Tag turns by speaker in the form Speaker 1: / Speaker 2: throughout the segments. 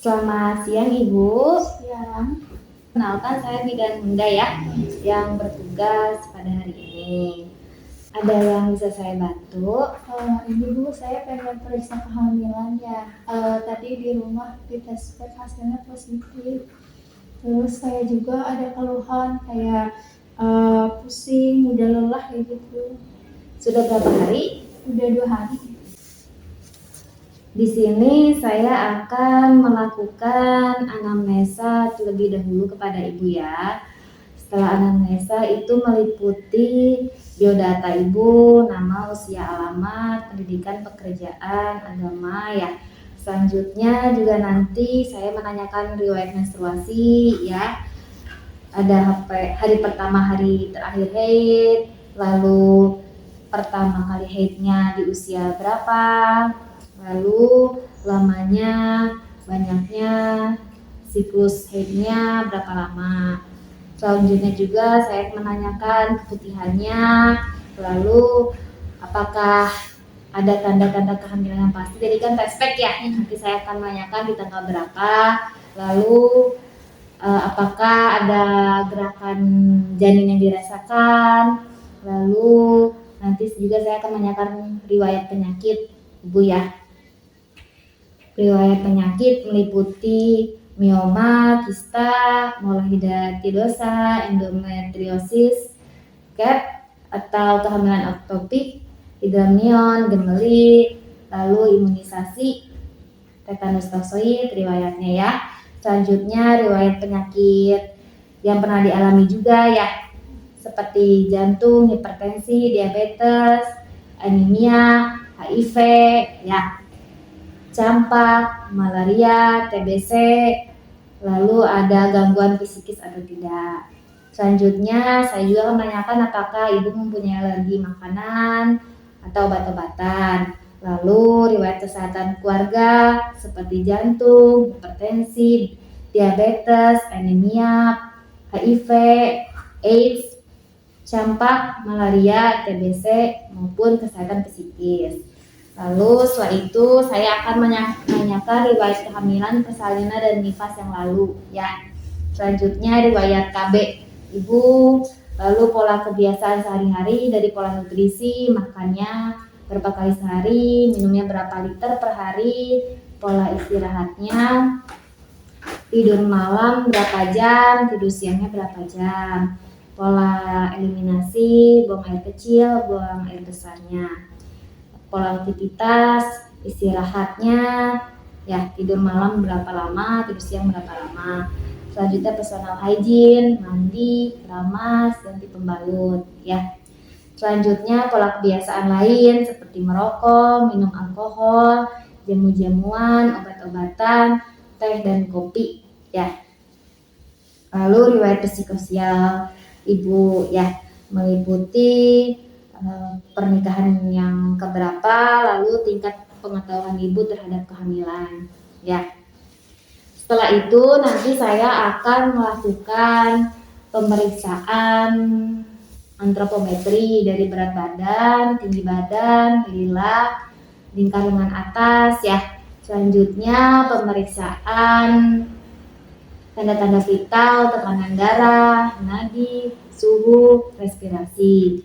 Speaker 1: Selamat siang Ibu.
Speaker 2: Siang.
Speaker 1: Kenalkan saya Bidan Bunda ya, yang bertugas pada hari ini. Ada yang bisa saya bantu?
Speaker 2: Ini Bu, saya pengen periksa kehamilan ya. Tadi di rumah di tes swab hasilnya positif. Terus saya juga ada keluhan kayak pusing, mudah lelah kayak gitu.
Speaker 1: Sudah berapa hari?
Speaker 2: Udah 2 hari.
Speaker 1: Di sini saya akan melakukan anamnesa terlebih dahulu kepada Ibu ya. Setelah anamnesa itu meliputi biodata Ibu, nama, usia, alamat, pendidikan, pekerjaan, agama ya. Selanjutnya juga nanti saya menanyakan riwayat menstruasi ya. Ada hari pertama, hari terakhir haid, lalu pertama kali haidnya di usia berapa, lalu lamanya, banyaknya, siklus haidnya berapa lama. Selanjutnya juga saya menanyakan keputihannya, lalu apakah ada tanda-tanda kehamilan yang pasti. Jadi kan test pack ya, nanti saya akan menanyakan di tanggal berapa, lalu apakah ada gerakan janin yang dirasakan, lalu nanti juga saya akan menanyakan riwayat penyakit Ibu ya. Riwayat penyakit meliputi mioma, kista, molehidatidosa, endometriosis, CAP atau kehamilan ektopik, hidramnion, gemeli, lalu imunisasi, tetanus toxoid, riwayatnya ya. Selanjutnya riwayat penyakit yang pernah dialami juga ya, seperti jantung, hipertensi, diabetes, anemia, HIV ya, campak, malaria, TBC, lalu ada gangguan psikis atau tidak. Selanjutnya saya juga akan menanyakan apakah Ibu mempunyai alergi makanan atau obat-obatan. Lalu riwayat kesehatan keluarga seperti jantung, hipertensi, diabetes, anemia, HIV, AIDS, campak, malaria, TBC maupun kesehatan psikis. Lalu setelah itu saya akan menanyakan riwayat kehamilan, persalinan dan nifas yang lalu ya. Selanjutnya riwayat KB Ibu, lalu pola kebiasaan sehari-hari dari pola nutrisi, makannya berapa kali sehari, minumnya berapa liter per hari, pola istirahatnya, tidur malam berapa jam, tidur siangnya berapa jam, pola eliminasi, buang air kecil, buang air besarnya, pola aktivitas, istirahatnya, ya tidur malam berapa lama, tidur siang berapa lama. Selanjutnya personal hygiene, mandi, keramas, ganti pembalut ya. Selanjutnya pola kebiasaan lain seperti merokok, minum alkohol, jamu-jamuan, obat-obatan, teh dan kopi ya. Lalu riwayat psikososial Ibu ya, meliputi pernikahan yang keberapa, lalu tingkat pengetahuan Ibu terhadap kehamilan ya. Setelah itu nanti saya akan melakukan pemeriksaan antropometri dari berat badan, tinggi badan, lila, lingkar lengan atas ya. Selanjutnya pemeriksaan tanda-tanda vital, tekanan darah, nadi, suhu, respirasi.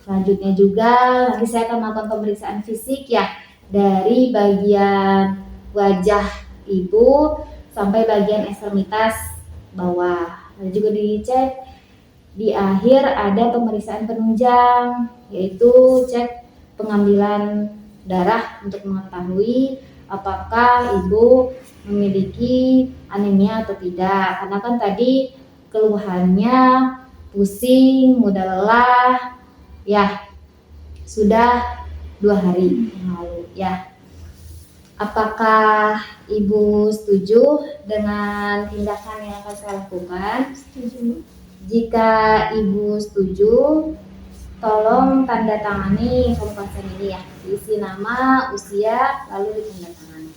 Speaker 1: Selanjutnya juga nanti saya akan melakukan pemeriksaan fisik ya, dari bagian wajah Ibu sampai bagian ekstremitas bawah. Lalu juga dicek di akhir ada pemeriksaan penunjang, yaitu cek pengambilan darah untuk mengetahui apakah Ibu memiliki anemia atau tidak. Karena kan tadi keluhannya pusing, mudah lelah ya, sudah 2 hari yang lalu ya. Apakah Ibu setuju dengan tindakan yang akan saya lakukan?
Speaker 2: Setuju.
Speaker 1: Jika Ibu setuju, tolong tanda tangani formulir ini ya. Isi nama, usia, lalu ditanda tangani.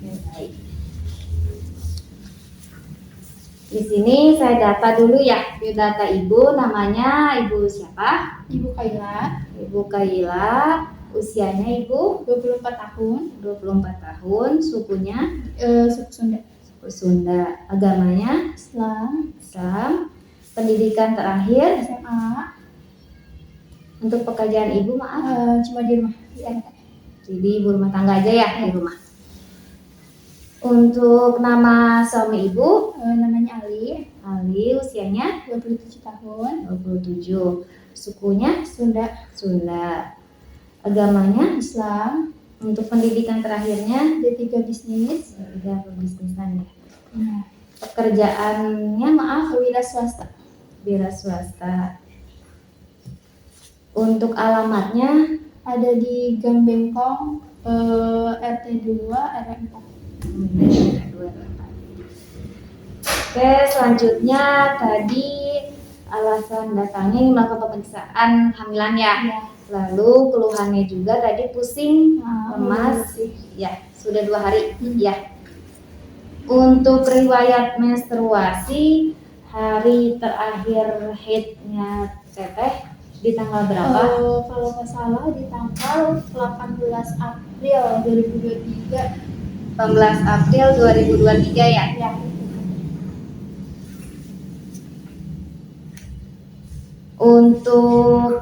Speaker 1: Baik. Di sini saya data dulu ya, biodata ibu, namanya ibu siapa?
Speaker 2: Ibu Kaila,
Speaker 1: Ibu Kaila, usianya ibu
Speaker 2: 24 tahun,
Speaker 1: 24 tahun, sukunya
Speaker 2: suku Sunda,
Speaker 1: suku Sunda, agamanya
Speaker 2: Islam,
Speaker 1: Islam, pendidikan terakhir,
Speaker 2: SMA,
Speaker 1: untuk pekerjaan ibu maaf,
Speaker 2: cuma di rumah, di RT.
Speaker 1: jadi ibu rumah tangga aja ya di rumah. Untuk nama suami ibu,
Speaker 2: Namanya Ali,
Speaker 1: usianya
Speaker 2: 27 tahun,
Speaker 1: 27, sukunya
Speaker 2: Sunda,
Speaker 1: agamanya
Speaker 2: Islam,
Speaker 1: untuk pendidikan terakhirnya
Speaker 2: D3 bisnis,
Speaker 1: tidak pebisnisan ya.
Speaker 2: nah,
Speaker 1: Pekerjaannya maaf
Speaker 2: wira swasta.
Speaker 1: wira swasta. Untuk alamatnya
Speaker 2: Ada di Gang Bengkong, RT 2 RW 4.
Speaker 1: Oke, selanjutnya tadi alasan datangnya ingin melakukan pemeriksaan kehamilan ya.
Speaker 2: Ya.
Speaker 1: Lalu keluhannya juga tadi pusing, lemas,
Speaker 2: sih.
Speaker 1: ya sudah 2 hari ya. Untuk riwayat menstruasi, hari terakhir haidnya teteh di tanggal berapa?
Speaker 2: Kalau nggak salah di tanggal 18 April 2023.
Speaker 1: 18 April 2023 ya.
Speaker 2: Ya.
Speaker 1: Untuk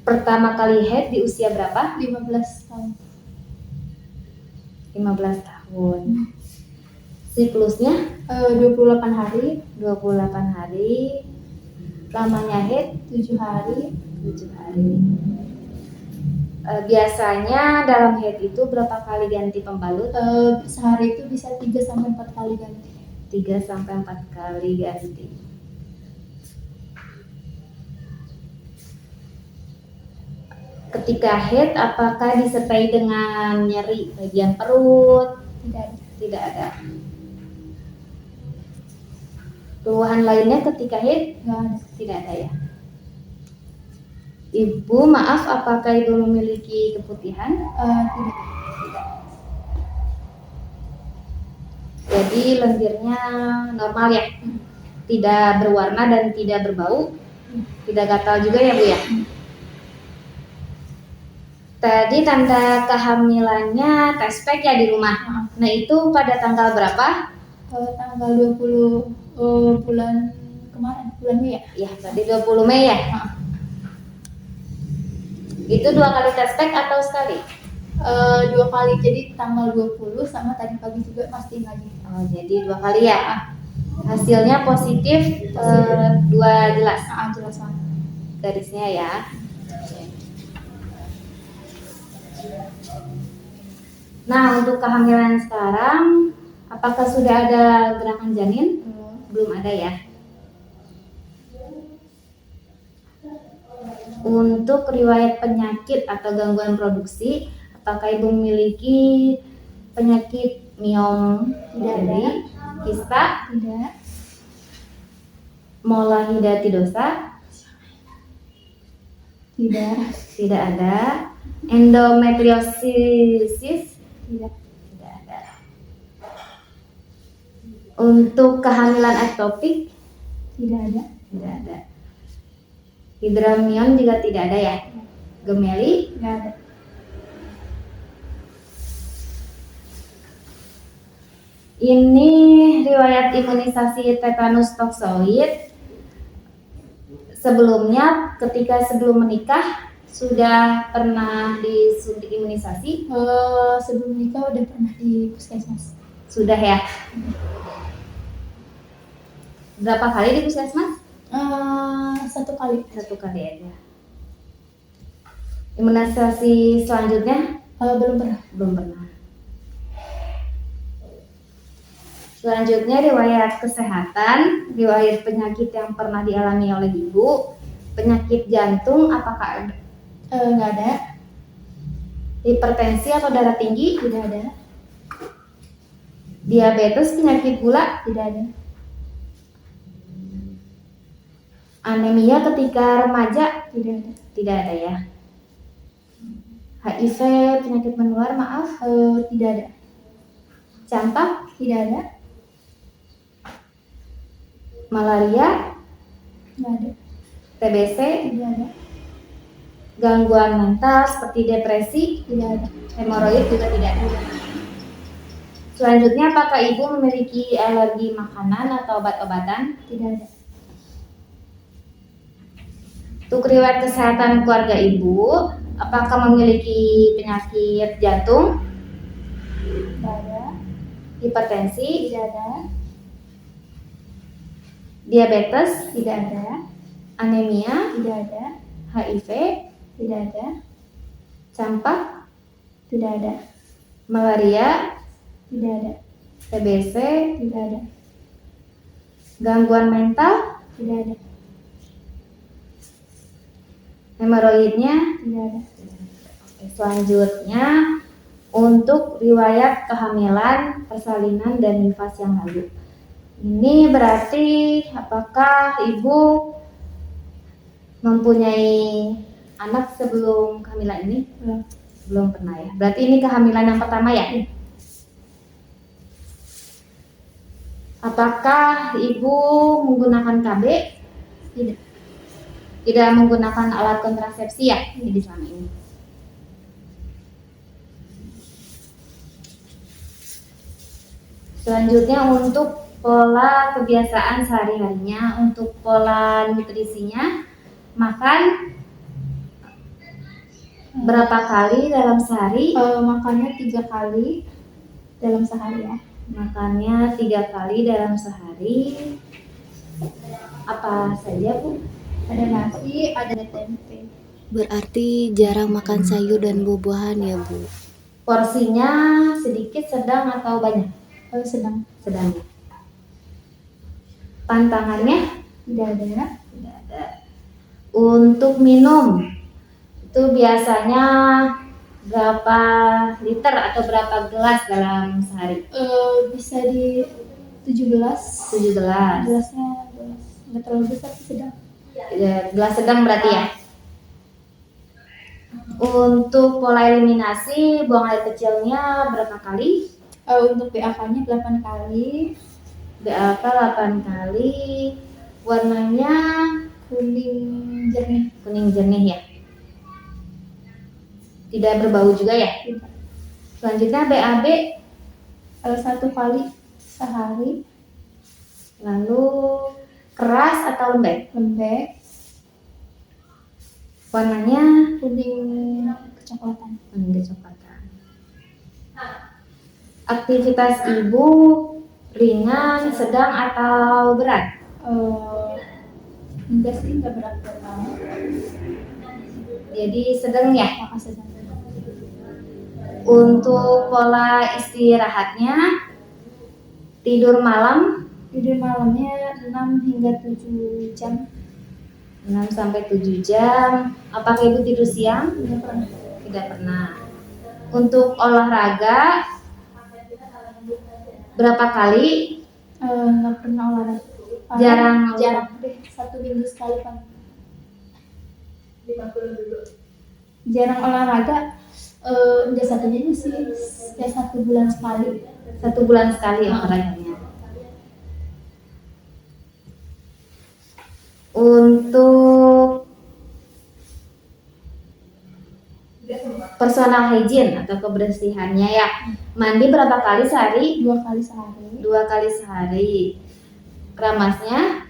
Speaker 1: pertama kali haid di usia berapa?
Speaker 2: 15 tahun.
Speaker 1: 15 tahun. Siklusnya
Speaker 2: 28 hari,
Speaker 1: 28 hari. Lamanya haid
Speaker 2: 7 hari.
Speaker 1: 7 hari. Biasanya dalam haid itu berapa kali ganti pembalut?
Speaker 2: Sehari itu bisa 3-4 kali ganti.
Speaker 1: 3-4 kali ganti. Ketika haid, apakah disertai dengan nyeri bagian perut?
Speaker 2: Tidak ada.
Speaker 1: Tidak ada. Keluhan lainnya ketika haid?
Speaker 2: Nggak ada.
Speaker 1: Tidak ada ya. Ibu, maaf, apakah ibu memiliki keputihan?
Speaker 2: Tidak.
Speaker 1: Jadi lendirnya normal ya? Tidak berwarna dan tidak berbau? Tidak gatal juga ya Bu ya? Tadi tanda kehamilannya test pack ya di rumah. Nah itu pada tanggal berapa?
Speaker 2: Tanggal 20 bulan kemarin, bulan Mei ya?
Speaker 1: Ya, tadi 20 Mei ya? Itu 2 kali test pack atau sekali?
Speaker 2: 2 kali, jadi tanggal 20 sama tadi pagi juga pastiin lagi.
Speaker 1: Oh, jadi 2 kali ya? Hasilnya positif, 2 jelas?
Speaker 2: Jelas banget.
Speaker 1: Garisnya ya. Nah, untuk kehamilan sekarang, apakah sudah ada gerakan janin? Belum ada ya. Untuk riwayat penyakit atau gangguan produksi, apakah ibu memiliki penyakit miom
Speaker 2: Tidak.
Speaker 1: kista,
Speaker 2: Tidak.
Speaker 1: molahidatidosa?
Speaker 2: Tidak.
Speaker 1: Tidak ada. Endometriosis?
Speaker 2: Tidak.
Speaker 1: Tidak ada. Untuk kehamilan ektopik?
Speaker 2: Tidak ada.
Speaker 1: Tidak ada. Hidramion juga tidak ada ya. Gemeli?
Speaker 2: Nggak ada.
Speaker 1: Ini riwayat imunisasi tetanus toksoid. Sebelumnya, ketika sebelum menikah sudah pernah disuntik imunisasi?
Speaker 2: Sebelum nikah udah pernah di puskesmas.
Speaker 1: Sudah ya. Berapa kali di puskesmas?
Speaker 2: 1 kali.
Speaker 1: 1 kali aja. Imunisasi selanjutnya?
Speaker 2: Belum pernah.
Speaker 1: Belum pernah. Selanjutnya riwayat kesehatan, riwayat penyakit yang pernah dialami oleh ibu, penyakit jantung apakah ada?
Speaker 2: Nggak ada.
Speaker 1: Hipertensi atau darah tinggi?
Speaker 2: Tidak ada.
Speaker 1: Diabetes, penyakit gula?
Speaker 2: Tidak ada.
Speaker 1: Anemia ketika remaja?
Speaker 2: Tidak ada.
Speaker 1: Tidak ada ya. HIV, penyakit menular, maaf?
Speaker 2: Tidak ada.
Speaker 1: Campak?
Speaker 2: Tidak ada.
Speaker 1: malaria,
Speaker 2: Nggak ada.
Speaker 1: TBC,
Speaker 2: Tidak ada.
Speaker 1: gangguan mental seperti depresi,
Speaker 2: Tidak ada.
Speaker 1: hemoroid juga tidak ada. Selanjutnya, apakah ibu memiliki alergi makanan atau obat-obatan?
Speaker 2: Tidak ada.
Speaker 1: Untuk riwayat kesehatan keluarga ibu, apakah memiliki penyakit jantung,
Speaker 2: Tidak ada.
Speaker 1: hipertensi,
Speaker 2: Tidak ada.
Speaker 1: diabetes,
Speaker 2: Tidak ada.
Speaker 1: anemia,
Speaker 2: Tidak ada.
Speaker 1: HIV,
Speaker 2: Tidak ada.
Speaker 1: campak,
Speaker 2: Tidak ada.
Speaker 1: malaria,
Speaker 2: Tidak ada.
Speaker 1: TBC,
Speaker 2: Tidak ada.
Speaker 1: gangguan mental,
Speaker 2: Tidak ada.
Speaker 1: hemoroidnya.
Speaker 2: Tidak ada.
Speaker 1: Oke, selanjutnya untuk riwayat kehamilan, persalinan, dan nifas yang lalu. Ini berarti apakah ibu mempunyai anak sebelum kehamilan ini?
Speaker 2: Belum.
Speaker 1: Belum pernah ya. Berarti ini kehamilan yang pertama ya? Apakah ibu menggunakan KB?
Speaker 2: Tidak.
Speaker 1: Tidak menggunakan alat kontrasepsi ya? Jadi selama ini. Selanjutnya untuk pola kebiasaan sehari-harinya, untuk pola nutrisinya, makan berapa kali dalam sehari?
Speaker 2: Makannya 3 kali dalam sehari ya.
Speaker 1: Makannya 3 kali dalam sehari. Apa saja Bu?
Speaker 2: Ada nasi, ada tempe.
Speaker 3: Berarti jarang makan sayur dan buah-buahan ya, Bu?
Speaker 1: Porsinya sedikit, sedang, atau banyak?
Speaker 2: Sedang.
Speaker 1: Sedang. Pantangannya?
Speaker 2: Tidak ada.
Speaker 1: Tidak ada. Untuk minum, itu biasanya berapa liter atau berapa gelas dalam sehari?
Speaker 2: Bisa di 17.
Speaker 1: 17.
Speaker 2: Gelasnya gelas nggak terlalu besar sih, sedang.
Speaker 1: Ya, gelas sedang berarti ya. Untuk pola eliminasi, buang air kecilnya berapa kali?
Speaker 2: Untuk BAK-nya 8 kali.
Speaker 1: BAK 8 kali. Warnanya
Speaker 2: Kuning jernih.
Speaker 1: kuning jernih ya. Tidak berbau juga ya.
Speaker 2: Tidak.
Speaker 1: Selanjutnya BAB
Speaker 2: 1 kali sehari.
Speaker 1: lalu keras atau lembek?
Speaker 2: Lembek.
Speaker 1: Warnanya
Speaker 2: Kuning kecoklatan.
Speaker 1: kuning kecoklatan. Aktivitas ibu ringan, sedang, atau berat?
Speaker 2: Enggak sih, enggak berat-berat banget.
Speaker 1: Jadi sedang ya.
Speaker 2: Maka sedang.
Speaker 1: Untuk pola istirahatnya, tidur malam
Speaker 2: Tidur malamnya 6 hingga 7 jam.
Speaker 1: 6 sampai 7 jam. Apakah ibu tidur siang?
Speaker 2: Tidak pernah.
Speaker 1: Tidak pernah. Untuk olahraga berapa kali?
Speaker 2: Nggak pernah olahraga.
Speaker 1: Jarang.
Speaker 2: Jarang deh, 1 minggu sekali kan. Jarang olahraga. Udah 1 minggu sih, ya 1 bulan sekali.
Speaker 1: 1 bulan sekali olahraganya. Untuk personal hygiene atau kebersihannya ya, mandi berapa kali sehari?
Speaker 2: 2 kali sehari.
Speaker 1: 2 kali sehari. Keramasnya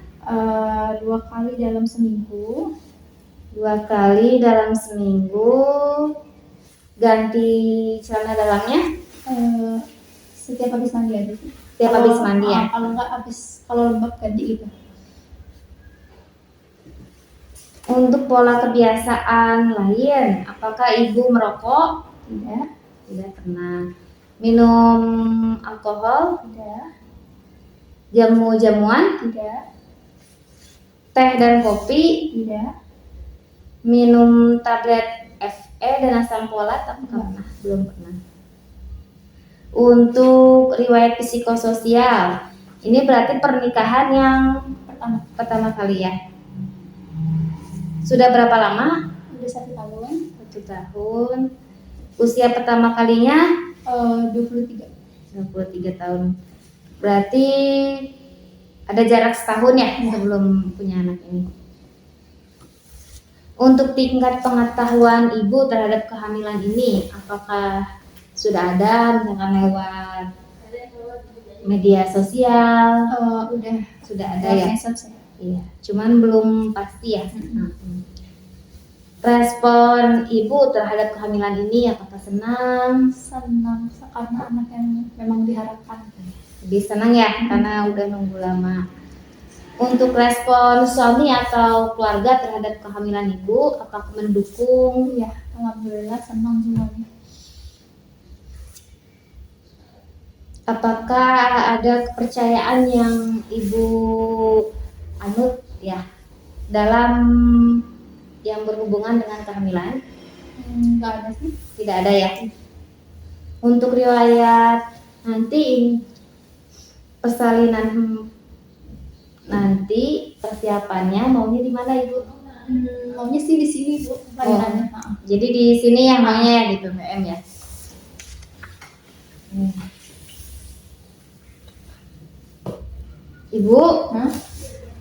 Speaker 2: 2 kali dalam seminggu.
Speaker 1: 2 kali dalam seminggu. Ganti celana dalamnya
Speaker 2: Setiap habis mandi aja sih.
Speaker 1: setiap habis mandi ya.
Speaker 2: Kalau nggak kalau lembab ganti gitu.
Speaker 1: Untuk pola kebiasaan lain, apakah ibu merokok?
Speaker 2: Tidak.
Speaker 1: Tidak pernah. Minum alkohol?
Speaker 2: Tidak.
Speaker 1: Jamu-jamuan?
Speaker 2: Tidak.
Speaker 1: Teh dan kopi?
Speaker 2: Tidak.
Speaker 1: Minum tablet FE dan asam folat? Apakah pernah? Belum pernah. Untuk riwayat psikososial, ini berarti pernikahan yang pertama kali ya. Sudah berapa lama?
Speaker 2: Udah 1 tahun.
Speaker 1: 1 tahun. Usia pertama kalinya?
Speaker 2: 23.
Speaker 1: 23 tahun. Berarti Ada jarak setahun ya sebelum punya anak ini. Untuk tingkat pengetahuan ibu terhadap kehamilan ini, apakah sudah ada misalkan lewat media sosial?
Speaker 2: Udah
Speaker 1: Sudah ada ya?
Speaker 2: medsos ya.
Speaker 1: Iya, cuman belum pasti ya. Respon ibu terhadap kehamilan ini apakah senang?
Speaker 2: Senang karena anak yang memang diharapkan.
Speaker 1: Lebih senang ya karena udah nunggu lama. Untuk respon suami atau keluarga terhadap kehamilan ibu, apakah mendukung?
Speaker 2: Iya, alhamdulillah senang semuanya.
Speaker 1: Apakah ada kepercayaan yang ibu anut ya dalam yang berhubungan dengan kehamilan?
Speaker 2: Nggak ada sih.
Speaker 1: Tidak ada ya. Untuk riwayat nanti persalinan nanti persiapannya maunya di mana ibu?
Speaker 2: Maunya sih di sini Bu, layanannya.
Speaker 1: Jadi di sini yang maunya ya di PPM ya. Ibu,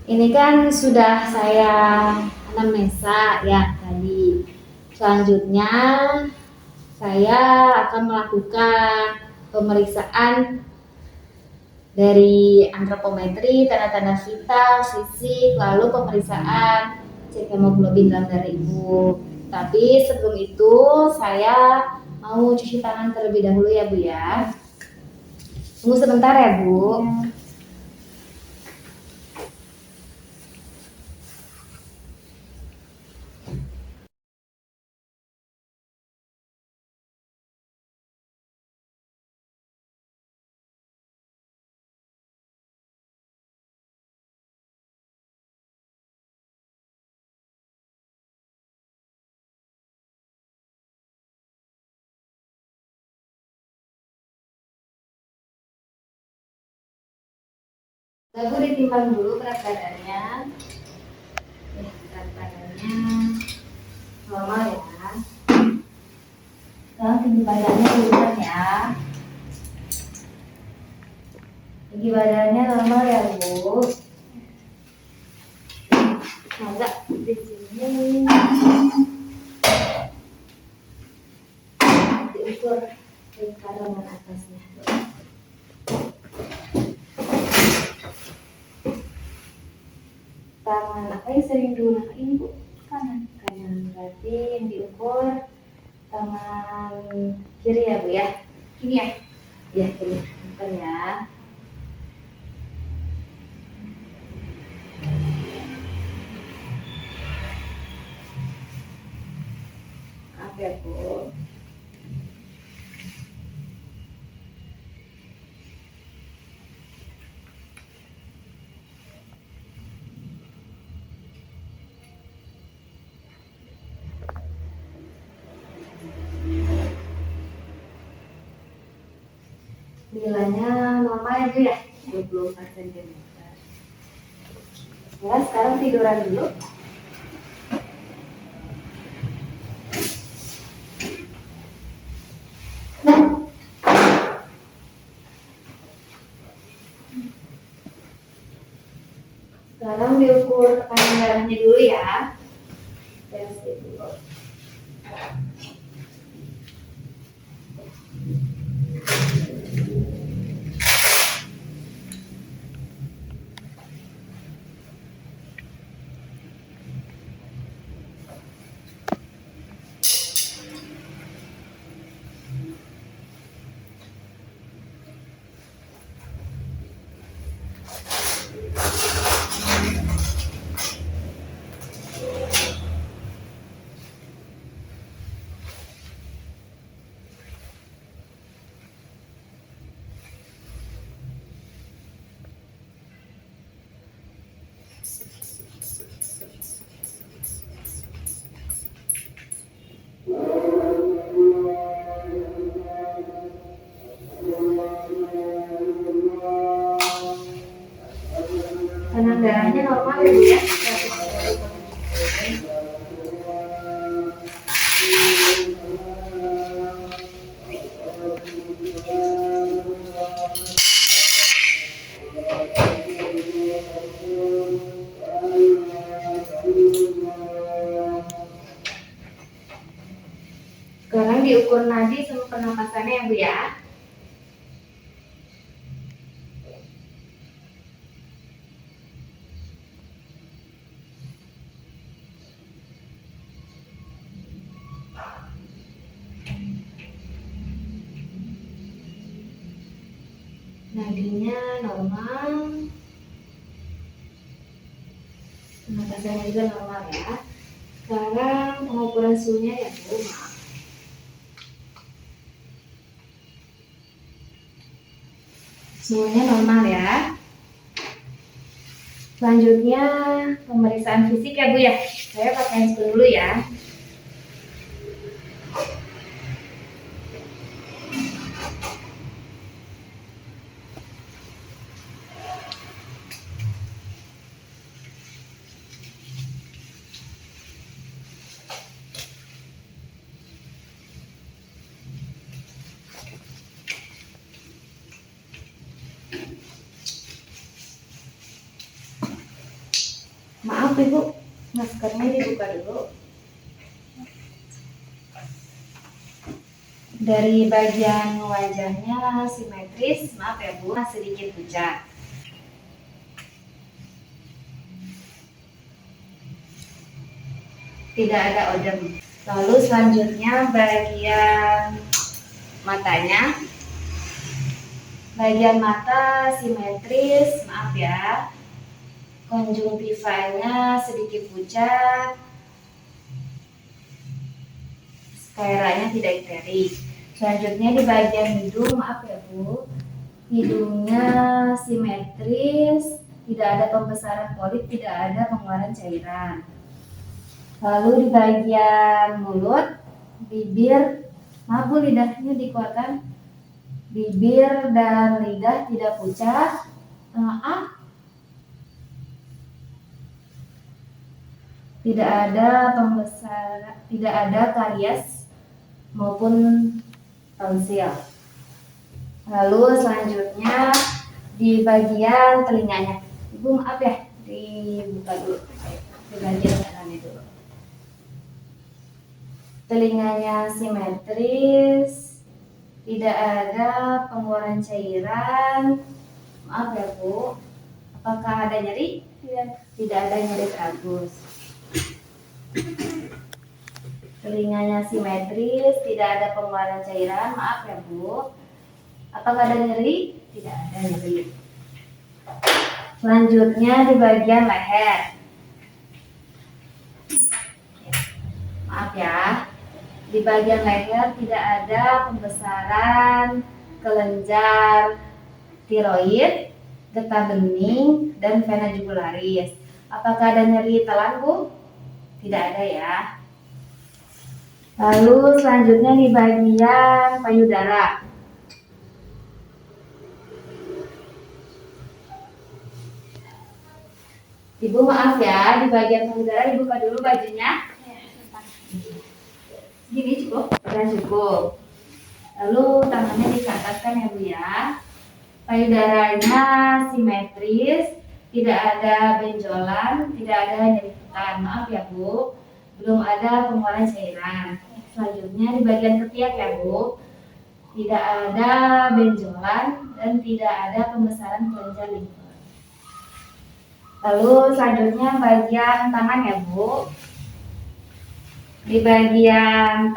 Speaker 1: ini kan sudah saya anamnesa ya tadi. Selanjutnya saya akan melakukan pemeriksaan dari antropometri, tanda-tanda vital, fisik, lalu pemeriksaan cek hemoglobin dalam darah ibu. Tapi sebelum itu saya mau cuci tangan terlebih dahulu ya Bu ya. Tunggu sebentar ya Bu. Lalu ditimbang dulu berat badannya. Ya, berat badannya normal ya. Sekarang tinggi badannya urutan ya. Tinggi badannya normal ya Bu. Agak di sini. Diukur lingkaran atasnya. Tangan apa yang sering digunakan ini Bu? Kanan. Berarti yang diukur tangan kiri ya Bu ya? Kiri ya? Iya kiri. Bentar ya. Maaf ya Bu. Nilainya normal ya Bu ya? 24 cm. Ya, sekarang tiduran dulu. Sekarang diukur tekanan darahnya dulu ya. Tensi dulu. Tekanan darahnya normal ya Bu ya? Sekarang diukur nadi sama pernapasannya ya Bu ya. Nadinya normal, pernapasannya juga normal ya. Sekarang pengukuran suhunya ya Bu, maaf. Suhunya normal ya. Selanjutnya pemeriksaan fisik ya Bu ya. Saya pakai handphone dulu ya. Maaf Ibu, maskernya dibuka dulu. Dari bagian wajahnya simetris, maaf ya Bu, sedikit pucat. Tidak ada odem. Lalu selanjutnya bagian matanya. Bagian mata simetris, maaf ya. Konjungtivanya sedikit pucat. Scaleranya tidak iterik. Selanjutnya di bagian hidung, maaf ya Bu. Hidungnya simetris, tidak ada pembesaran polip, tidak ada pengeluaran cairan. Lalu di bagian mulut, bibir, maaf Bu, lidahnya dikeluarkan. Bibir dan lidah tidak pucat. Maaf. Tidak ada pembesaran, tidak ada karies maupun tonsil. Lalu selanjutnya di bagian telinganya, Ibu maaf ya, dibuka dulu di bagian kanannya dulu. Telinganya simetris, tidak ada pengeluaran cairan. Maaf ya Bu, apakah ada nyeri? Tidak ada nyeri tragus. Telinganya simetris, tidak ada pengeluaran cairan. Maaf ya Bu, apakah ada nyeri? Tidak ada nyeri. Selanjutnya di bagian leher. Maaf ya, di bagian leher tidak ada pembesaran kelenjar tiroid, getah bening, dan vena jugularis. Apakah ada nyeri telan Bu? Tidak ada ya. Lalu selanjutnya di bagian payudara. Ibu maaf ya, di bagian payudara dibuka dulu bajunya. Gini cukup? Dan cukup. Lalu tangannya dicatatkan ya Bu ya. Payudaranya simetris, tidak ada benjolan, tidak ada nyeritan. Maaf ya Bu, belum ada pengeluaran cairan. Selanjutnya di bagian ketiak ya Bu, tidak ada benjolan dan tidak ada pembesaran kelenjar limfer. Lalu selanjutnya bagian tangan ya Bu. Di bagian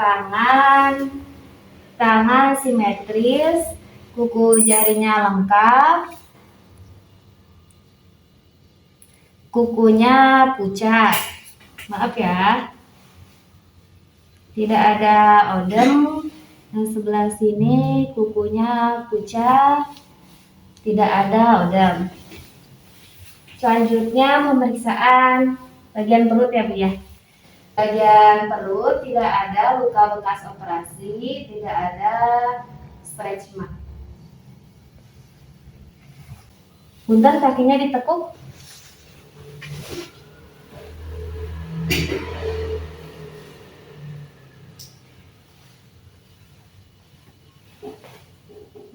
Speaker 1: tangan simetris, kuku jarinya lengkap, kukunya pucat. Maaf ya, tidak ada odem. Yang sebelah sini kukunya pucat, tidak ada odem. Selanjutnya pemeriksaan bagian perut ya Bu ya. Bagian perut tidak ada luka bekas operasi, tidak ada stretch mark. Punten kakinya ditekuk.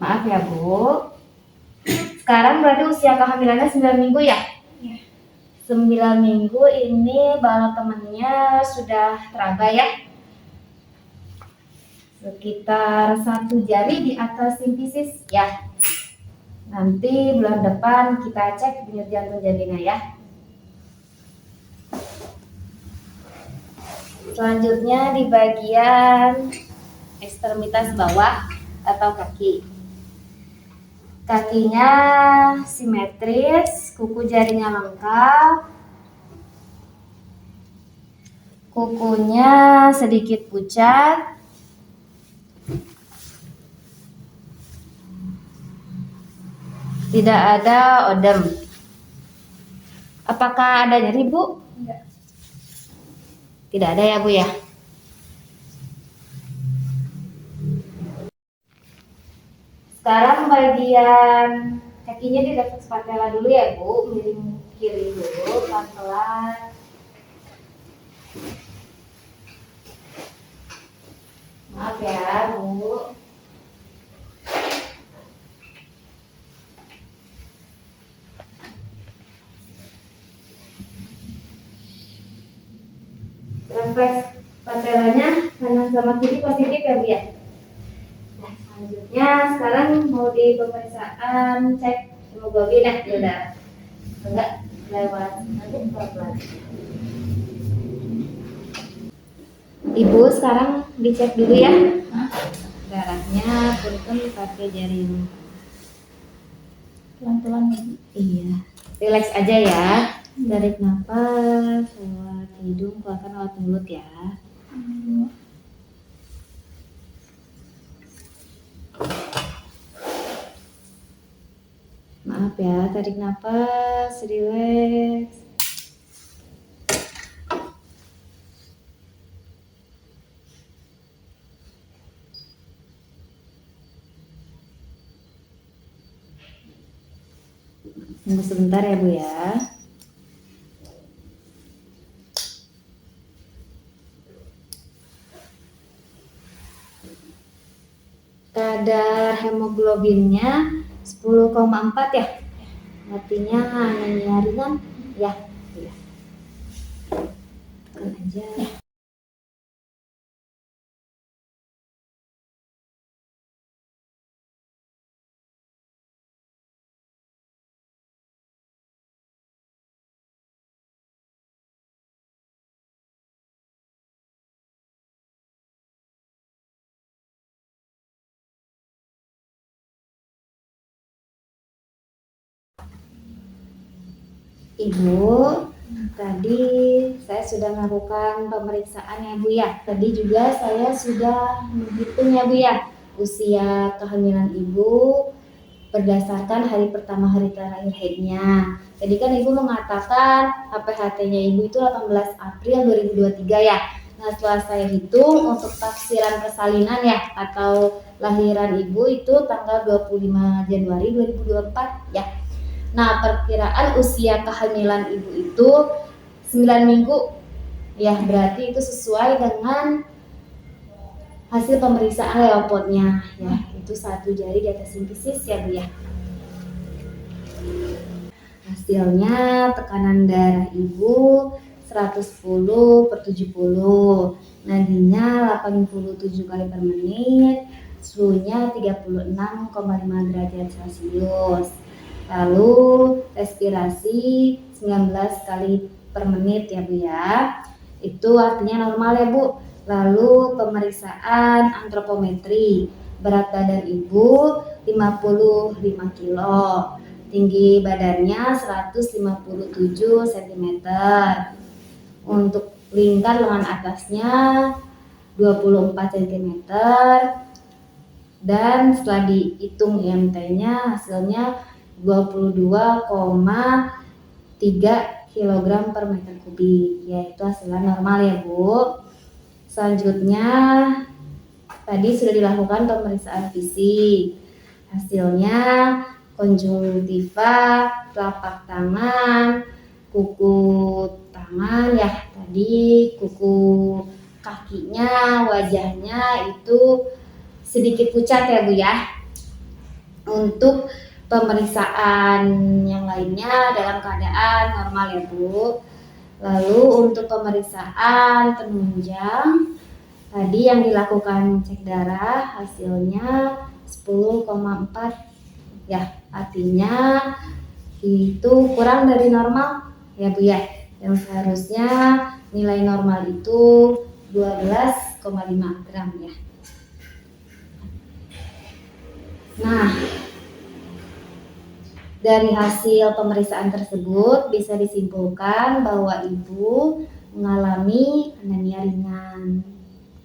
Speaker 1: Maaf ya Bu. Sekarang berarti usia kehamilannya 9 minggu ya? 9 minggu ini balok temennya sudah teraba ya. sekitar 1 jari di atas simpisis ya. Nanti bulan depan kita cek denyut jantung Jabina ya. Selanjutnya di bagian ekstremitas bawah atau kaki. Kakinya simetris, kuku jarinya lengkap, kukunya sedikit pucat, tidak ada odem. Apakah ada nyeri, Bu?
Speaker 2: Enggak.
Speaker 1: Tidak ada ya, Bu ya? Sekarang bagian kakinya di level patella dulu ya, Bu. Miring kiri dulu, pelan-pelan. Maaf ya, Bu. Refleks patelanya kanan sama kiri positif ya, Bu ya? Nah, selanjutnya sekarang mau di pemeriksaan cek hemoglobin ya, di darah. Enggak lewat nanti pelan-pelan. Ibu sekarang dicek dulu ya. Darahnya punten pakai jari.
Speaker 2: Pelan-pelan lagi.
Speaker 1: Iya. Relax aja ya. Tarik nafas lewat hidung, keluarkan lewat mulut ya. Maaf ya, tarik nafas, relax. Tunggu sebentar ya, Bu ya. Kadar hemoglobinnya 10,4 ya. Artinya anemia ringan ya. Iya. Tekan aja. Ibu, tadi saya sudah melakukan pemeriksaan ya, Bu ya. Tadi juga saya sudah menghitung ya, Bu ya, usia kehamilan Ibu berdasarkan hari pertama hari terakhir haidnya. Tadi kan Ibu mengatakan HPHT-nya Ibu itu 18 April 2023 ya. Nah, setelah saya hitung untuk tafsiran persalinan ya atau lahiran Ibu itu tanggal 25 Januari 2024 ya. Nah, perkiraan usia kehamilan Ibu itu 9 minggu. Ya, berarti itu sesuai dengan hasil pemeriksaan Leopoldnya. Ya, itu 1 jari di atas simpisis ya, Bu ya. Hasilnya tekanan darah Ibu 110/70. Nadinya 87 kali per menit. Suhunya 36,5 derajat Celcius. Lalu respirasi 19 kali per menit ya, Bu ya. Itu artinya normal ya, Bu. Lalu pemeriksaan antropometri. Berat badan Ibu 55 kilo. Tinggi badannya 157 cm. Untuk lingkar lengan atasnya 24 cm. Dan setelah dihitung IMT-nya hasilnya 22,3 kg per meter kubik, yaitu hasilnya normal ya, Bu. Selanjutnya tadi sudah dilakukan pemeriksaan fisik. Hasilnya konjungtiva, telapak tangan, kuku tangan ya, tadi kuku kakinya, wajahnya itu sedikit pucat ya, Bu ya. Untuk pemeriksaan yang lainnya dalam keadaan normal ya, Bu. Lalu untuk pemeriksaan penunjang Tadi yang dilakukan cek darah hasilnya 10,4 ya, artinya itu kurang dari normal ya Bu ya. Yang seharusnya nilai normal itu 12,5 gram ya. Nah, dari hasil pemeriksaan tersebut bisa disimpulkan bahwa Ibu mengalami anemia ringan.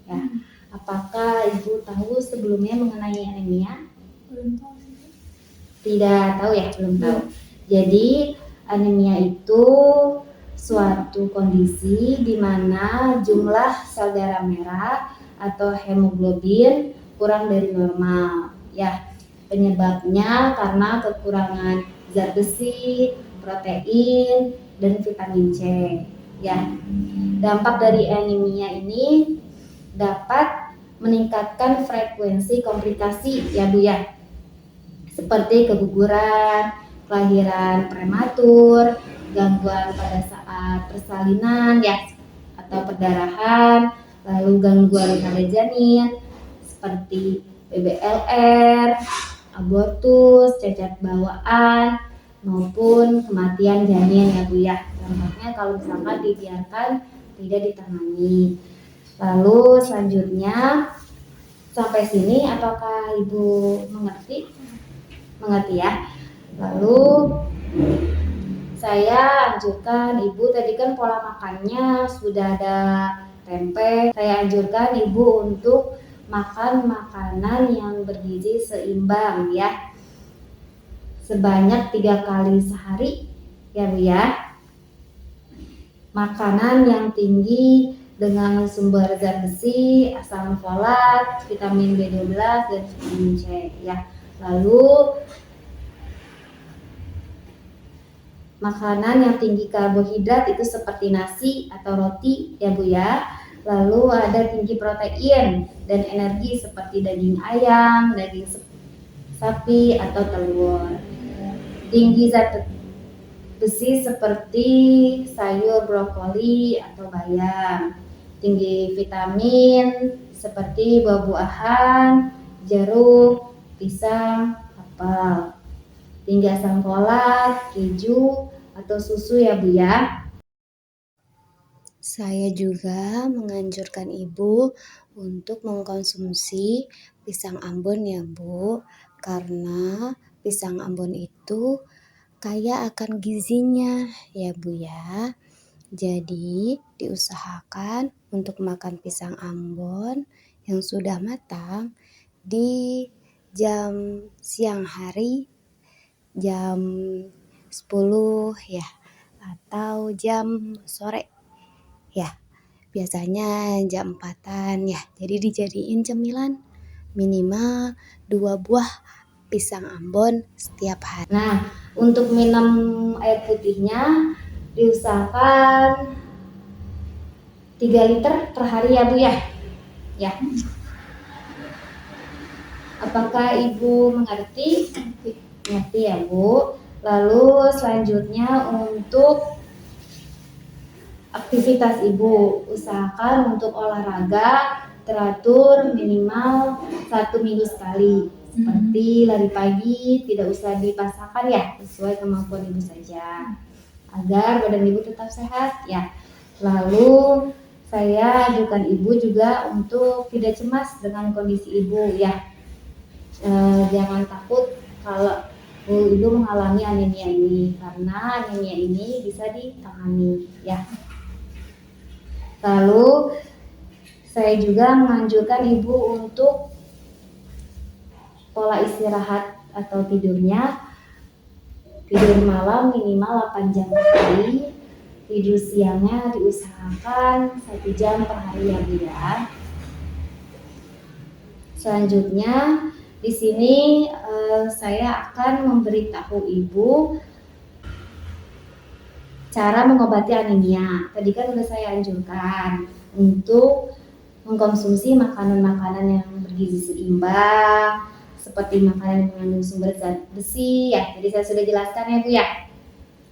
Speaker 1: Ya, apakah Ibu tahu sebelumnya mengenai anemia?
Speaker 2: Belum tahu sih.
Speaker 1: Tidak tahu ya, belum tahu. Jadi anemia itu suatu kondisi di mana jumlah sel darah merah atau hemoglobin kurang dari normal. Ya, penyebabnya karena kekurangan zat besi, protein, dan vitamin C. Ya, dampak dari anemia ini dapat meningkatkan frekuensi komplikasi ya Bu ya, seperti keguguran, kelahiran prematur, gangguan pada saat persalinan ya atau perdarahan, lalu gangguan pada janin seperti BBLR, abortus, cacat bawaan maupun kematian janin ya Bu ya. Dampaknya kalau misalkan dibiarkan tidak ditangani. Lalu selanjutnya sampai sini apakah Ibu mengerti? Mengerti ya. Lalu saya anjurkan Ibu, tadi kan pola makannya sudah ada tempe. Saya anjurkan Ibu untuk makan makanan yang bergizi seimbang ya, sebanyak 3 kali sehari ya Bu ya. Makanan yang tinggi dengan sumber zat besi, asam folat, vitamin B12 dan vitamin C ya. Lalu makanan yang tinggi karbohidrat itu seperti nasi atau roti ya Bu ya. Lalu ada tinggi protein dan energi seperti daging ayam, daging sapi atau telur. Tinggi zat besi seperti sayur brokoli atau bayam. Tinggi vitamin seperti buah-buahan, jeruk, pisang, apel. Tinggi asam folat, keju atau susu ya Bu ya.
Speaker 3: Saya juga menganjurkan Ibu untuk mengkonsumsi pisang Ambon ya Bu, karena pisang Ambon itu kaya akan gizinya ya Bu ya. Jadi diusahakan untuk makan pisang Ambon yang sudah matang di jam siang hari, jam 10 ya, atau jam sore ya. Biasanya jam 4-an ya. Jadi dijadiin cemilan minimal 2 buah pisang Ambon setiap hari.
Speaker 1: Nah, untuk minum air putihnya diusahakan 3 liter per hari ya Bu ya. Ya. Apakah Ibu mengerti? Mengerti ya Bu. Lalu selanjutnya untuk aktivitas Ibu, usahakan untuk olahraga teratur minimal 1 minggu sekali. Seperti lari pagi, tidak usah dipaksakan ya, sesuai kemampuan Ibu saja, agar badan Ibu tetap sehat ya. Lalu saya ajukan Ibu juga untuk tidak cemas dengan kondisi Ibu ya. Jangan takut kalau Ibu mengalami anemia ini, karena anemia ini bisa ditangani ya. Lalu saya juga menganjurkan Ibu untuk pola istirahat atau tidurnya, tidur malam minimal 8 jam sekali, tidur siangnya diusahakan 1 jam per hari ya Bu ya. Selanjutnya di sini saya akan memberitahu Ibu cara mengobati anemia. Tadi kan sudah saya anjurkan untuk mengkonsumsi makanan-makanan yang bergizi seimbang, seperti makanan yang mengandung sumber zat besi ya. Jadi saya sudah jelaskan ya Bu ya.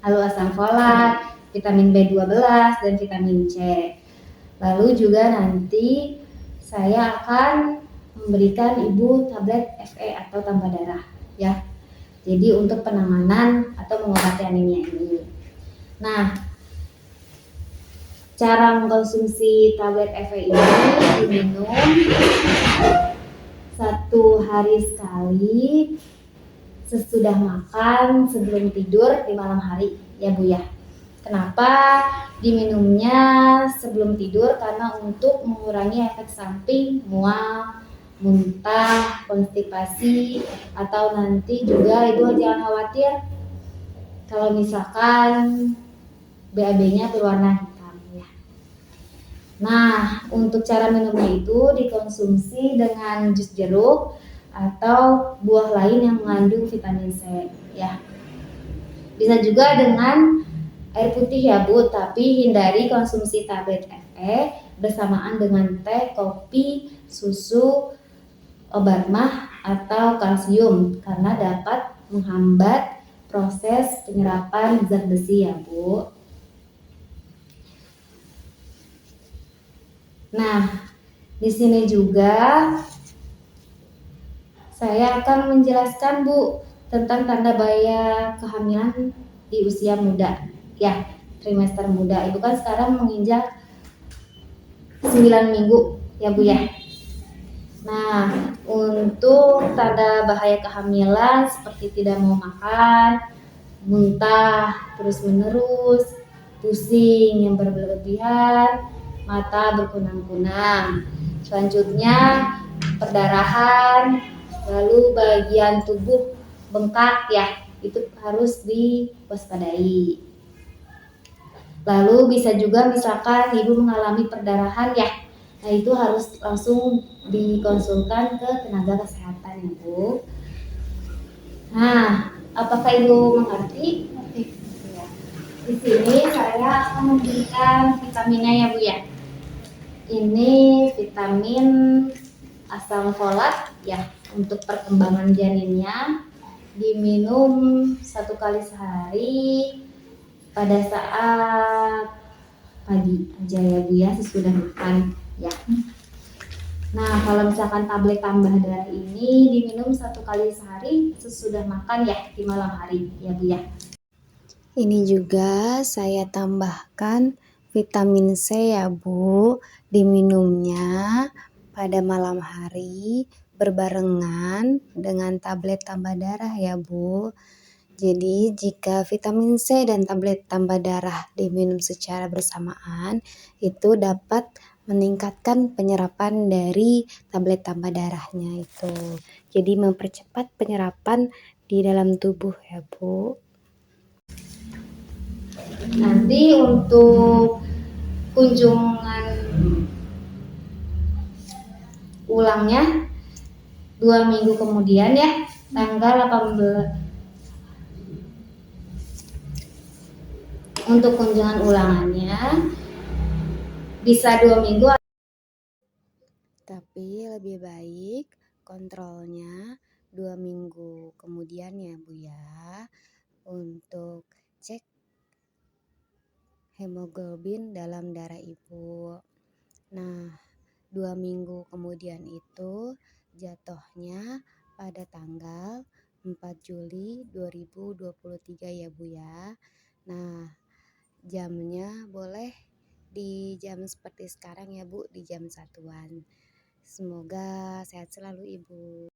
Speaker 1: Lalu asam folat, vitamin B12 dan vitamin C. Lalu juga nanti saya akan memberikan ibu tablet FE atau tambah darah ya. Jadi untuk penanganan atau mengobati anemia ini. Nah, cara mengkonsumsi tablet FE ini diminum 1 hari sekali sesudah makan, sebelum tidur di malam hari ya Bu ya. Kenapa diminumnya sebelum tidur? Karena untuk mengurangi efek samping mual, muntah, konstipasi, atau nanti juga Ibu jangan khawatir kalau misalkan BAB-nya berwarna hitam ya. Nah, untuk cara minumnya itu dikonsumsi dengan jus jeruk atau buah lain yang mengandung vitamin C ya. Bisa juga dengan air putih ya Bu, tapi hindari konsumsi tablet FE bersamaan dengan teh, kopi, susu, obat mah, atau kalsium karena dapat menghambat proses penyerapan zat besi ya Bu. Nah, di sini juga saya akan menjelaskan Bu tentang tanda bahaya kehamilan di usia muda ya, trimester muda. Ibu kan sekarang menginjak 9 minggu ya Bu ya. Nah, untuk tanda bahaya kehamilan seperti tidak mau makan, muntah terus menerus, pusing yang berlebihan, mata berkunang-kunang. Selanjutnya perdarahan, lalu bagian tubuh bengkak ya, itu harus diwaspadai. Lalu bisa juga misalkan ibu mengalami perdarahan ya, nah itu harus langsung dikonsulkan ke tenaga kesehatan ya Bu. Nah, apakah ibu mengerti?
Speaker 2: Ngerti.
Speaker 1: Ya. Di sini saya akan memberikan vitaminnya ya Bu ya. Ini vitamin asam folat ya, untuk perkembangan janinnya diminum 1 kali sehari pada saat pagi aja ya Bu ya, sesudah makan ya. Nah, kalau misalkan tablet tambah darah ini diminum 1 kali sehari sesudah makan ya, di malam hari ya Bu ya.
Speaker 3: Ini juga saya tambahkan vitamin C ya Bu, diminumnya pada malam hari berbarengan dengan tablet tambah darah ya Bu. Jadi jika vitamin C dan tablet tambah darah diminum secara bersamaan, itu dapat meningkatkan penyerapan dari tablet tambah darahnya itu. Jadi mempercepat penyerapan di dalam tubuh ya Bu.
Speaker 1: Nanti untuk kunjungan ulangnya 2 minggu kemudian ya, tanggal 18. Untuk kunjungan ulangannya bisa 2 minggu.
Speaker 3: Tapi lebih baik kontrolnya 2 minggu kemudian ya Bu ya, untuk cek hemoglobin dalam darah ibu. Nah, 2 minggu kemudian itu jatuhnya pada tanggal 4 Juli 2023 ya Bu ya. Nah, jamnya boleh di jam seperti sekarang ya Bu, di jam 1-an. Semoga sehat selalu Ibu.